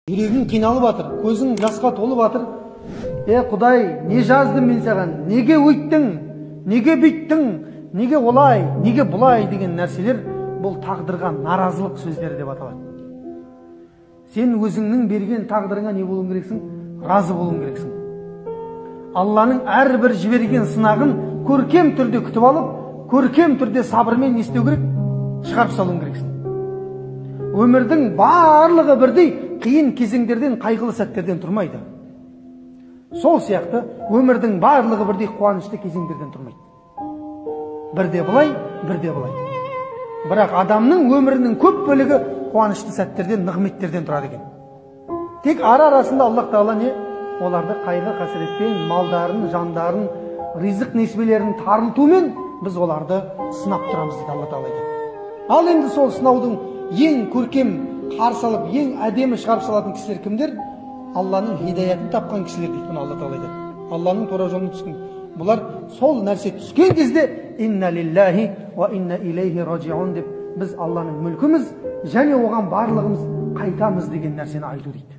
Жүрегің қиналып жатыр, көзің жасқа толып жатыр. Құдай, не жаздым мен саған? Неге өйттің? Неге бүйттің? Неге олай? Неге бұлай деген нәрселер бұл тағдырға наразылық сөздері деп аталады. Сен өзіңнің берген тағдырыңа не болуың керексің? Разы болуың керексің. Алланың әрбір жіберген сынағын көркем түрде күтіп алып, көркем түрде сабырмен не істеу керек? Шығарып салуың керексің. Өмірдің барлығы бірдей қиын кезеңдерден, қайғылы сәттерден тұрмайды. Сол сияқты өмірдің барлығы бірдей қуанышты кезеңдерден тұрмайды. Бірде былай, бірде былай. Бірақ адамның өмірінің көп бөлігі қуанышты сәттерден, нығметтерден тұрады екен. Тек арасында Аллах Тағала не? Оларды қайғы қасіретпен, малдарын, жандарын, ризық несібелерін тарылтумен біз оларды сынап тұрамыз дейді Алла Тағала екен. Ал енді сол сынаудың ең көркем қарсы алып, ең әдемі шығарып салатын кісілер кімдер? Алланың хидаятын тапқан кісілер дейді Алла Тағала айтады. Алланың тура жолына түскен. Бұлар сол нәрсе түскен кезде инна лиллахи ва инна илейхи раджиун деп біз Алланың мүлкіміз және оған барлығымыз қайтамыз деген нәрсені айту дейді.